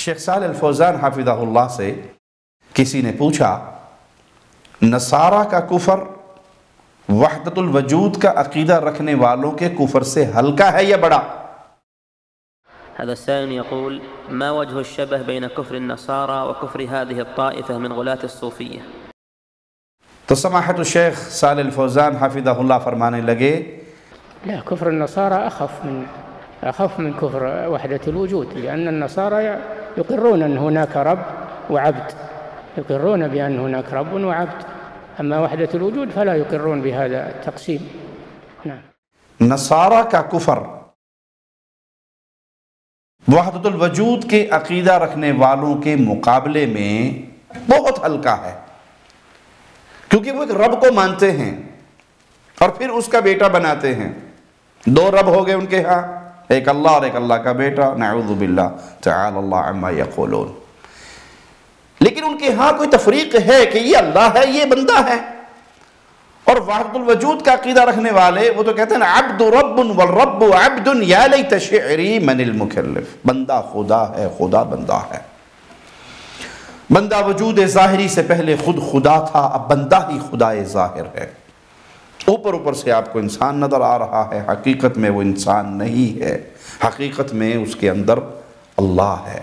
شیخ صالح الفوزان حافظہ اللہ سے کسی نے پوچھا نصارہ کا کفر وحدت الوجود کا عقیدہ رکھنے والوں کے کفر سے ہلکا ہے یا بڑا؟ هذا السائل يقول ما وجه الشبه بين كفر النصارى وكفر هذه الطائفة من غلاة الصوفية؟ تو سماحت الشیخ صالح الفوزان حافظہ اللہ فرمانے لگے لا، كفر النصارى أخف من كفر وحدة الوجود، لأن النصارى يقرون أن هناك رب وعبد، يقرون بأن هناك رب وعبد، أما وحدة الوجود فلا يقرون بهذا التقسيم. نعم. نصارہ کا کفر وحدت الوجود کے عقیدہ رکھنے والوں کے مقابلے میں بہت ہلکا ہے، کیونکہ وہ ایک رب کو مانتے ہیں اور پھر اس کا بیٹا بناتے ہیں۔ دو رب ہو گئے ان کے ہاں، ایک اللہ اور ایک اللہ کا بیٹا، نعوذ باللہ تعالی اللہ عما یقولون۔ لیکن ان کے ہاں کوئی تفریق ہے کہ یہ اللہ ہے یہ بندہ ہے، اور وحدت الوجود کا عقیدہ رکھنے والے وہ تو کہتے ہیں عبد رب والرب عبد یا لیت شعری من المکلف، بندہ خدا ہے خدا بندہ ہے۔ بندہ وجود ظاہری سے پہلے خود خدا تھا، اب بندہ ہی خدا ظاہر ہے۔ اوپر سے آپ کو انسان نظر آ رہا ہے، حقیقت میں وہ انسان نہیں ہے، حقیقت میں اس کے اندر اللہ ہے۔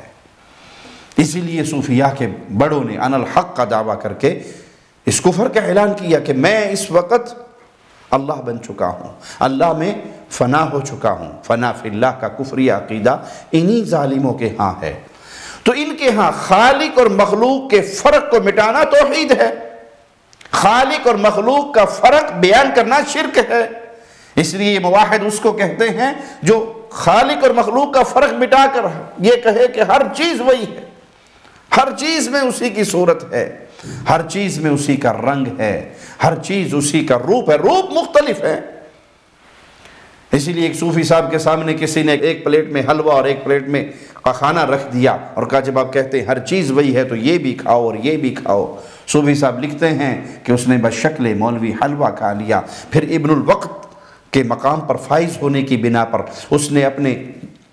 اسی لیے صوفیاء کے بڑوں نے انا الحق کا دعویٰ کر کے اس کفر کا اعلان کیا کہ میں اس وقت اللہ بن چکا ہوں، اللہ میں فنا ہو چکا ہوں۔ فنا فی اللہ کا کفری عقیدہ انہی ظالموں کے ہاں ہے۔ تو ان کے ہاں خالق اور مخلوق کے فرق کو مٹانا توحید ہے، خالق اور مخلوق کا فرق بیان کرنا شرک ہے۔ اس لیے موحد اس کو کہتے ہیں جو خالق اور مخلوق کا فرق مٹا کر یہ کہے کہ ہر چیز وہی ہے، ہر چیز میں اسی کی صورت ہے، ہر چیز میں اسی کا رنگ ہے، ہر چیز اسی کا روپ ہے، روپ مختلف ہے۔ اسی لیے ایک صوفی صاحب کے سامنے کسی نے ایک پلیٹ میں حلوہ اور ایک پلیٹ میں کھانا رکھ دیا اور کہا جب آپ کہتے ہیں ہر چیز وہی ہے تو یہ بھی کھاؤ اور یہ بھی کھاؤ۔ صوفی صاحب لکھتے ہیں کہ اس نے بشکل مولوی حلوہ کھا لیا، پھر ابن الوقت کے مقام پر فائز ہونے کی بنا پر اس نے اپنے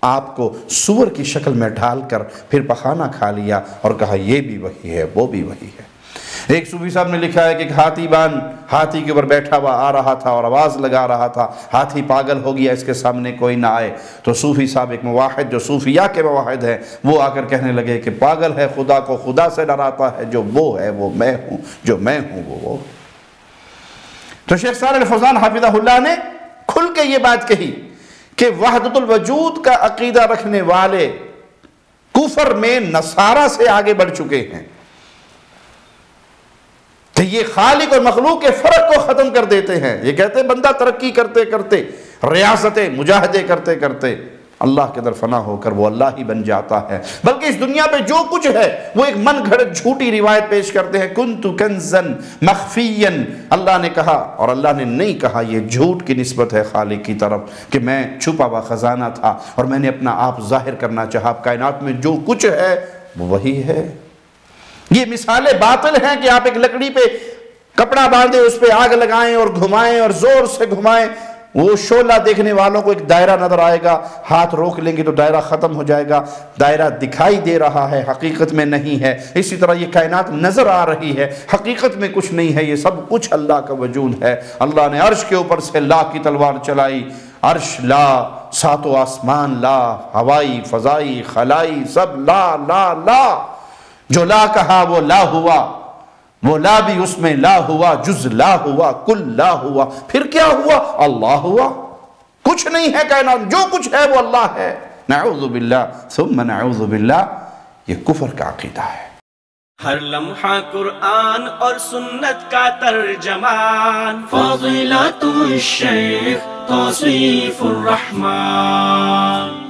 آپ کو سور کی شکل میں ڈھال کر پھر پخانا کھا لیا اور کہا یہ بھی وہی ہے وہ بھی وہی ہے۔ ایک صوفی صاحب نے لکھا ہے کہ ایک ہاتھی بان ہاتھی کے اوپر بیٹھا ہوا آ رہا تھا اور آواز لگا رہا تھا، ہاتھی پاگل ہو گیا، اس کے سامنے کوئی نہ آئے۔ تو صوفی صاحب ایک موحد جو صوفیاء کے موحد ہیں وہ آ کر کہنے لگے کہ پاگل ہے خدا کو خدا سے ڈراتا ہے، جو وہ ہے وہ میں ہوں، جو میں ہوں وہ۔ تو شیخ صالح الفوزان حافظہ اللہ نے کھل کے یہ بات کہی کہ وحدت الوجود کا عقیدہ رکھنے والے کفر میں نصارہ سے آگے بڑھ چکے ہیں کہ یہ خالق اور مخلوق کے فرق کو ختم کر دیتے ہیں۔ یہ کہتے ہیں بندہ ترقی کرتے کرتے، ریاستیں مجاہدے کرتے کرتے اللہ کے در فنا ہو کر وہ اللہ ہی بن جاتا ہے۔ بلکہ اس دنیا پہ جو کچھ ہے وہ ایک من گھڑت جھوٹی روایت پیش کرتے ہیں، کنت کنزن مخفیا، اللہ نے کہا اور اللہ نے نہیں کہا، یہ جھوٹ کی نسبت ہے خالق کی طرف کہ میں چھپا ہوا خزانہ تھا اور میں نے اپنا آپ ظاہر کرنا چاہا۔ کائنات میں جو کچھ ہے وہ وہی ہے۔ یہ مثالیں باطل ہیں کہ آپ ایک لکڑی پہ کپڑا باندھیں، اس پہ آگ لگائیں اور گھمائیں اور زور سے گھمائیں، وہ شعلہ دیکھنے والوں کو ایک دائرہ نظر آئے گا، ہاتھ روک لیں گے تو دائرہ ختم ہو جائے گا، دائرہ دکھائی دے رہا ہے حقیقت میں نہیں ہے۔ اسی طرح یہ کائنات نظر آ رہی ہے، حقیقت میں کچھ نہیں ہے، یہ سب کچھ اللہ کا وجود ہے۔ اللہ نے عرش کے اوپر سے لا کی تلوار چلائی، عرش لا، ساتوں آسمان لا، ہوائی فضائی خلائی سب لا لا لا۔ جو لا کہا وہ لا ہوا، وہ لا بھی اس میں لا ہوا، جز لا ہوا، کل لا ہوا، پھر کیا ہوا؟ اللہ ہوا۔ کچھ نہیں ہے کائنات، جو کچھ ہے وہ اللہ ہے۔ نعوذ باللہ ثم نعوذ باللہ، یہ کفر کا عقیدہ ہے۔ ہر لمحہ قرآن اور سنت کا ترجمان، فضیلت الشیخ توصیف الرحمان۔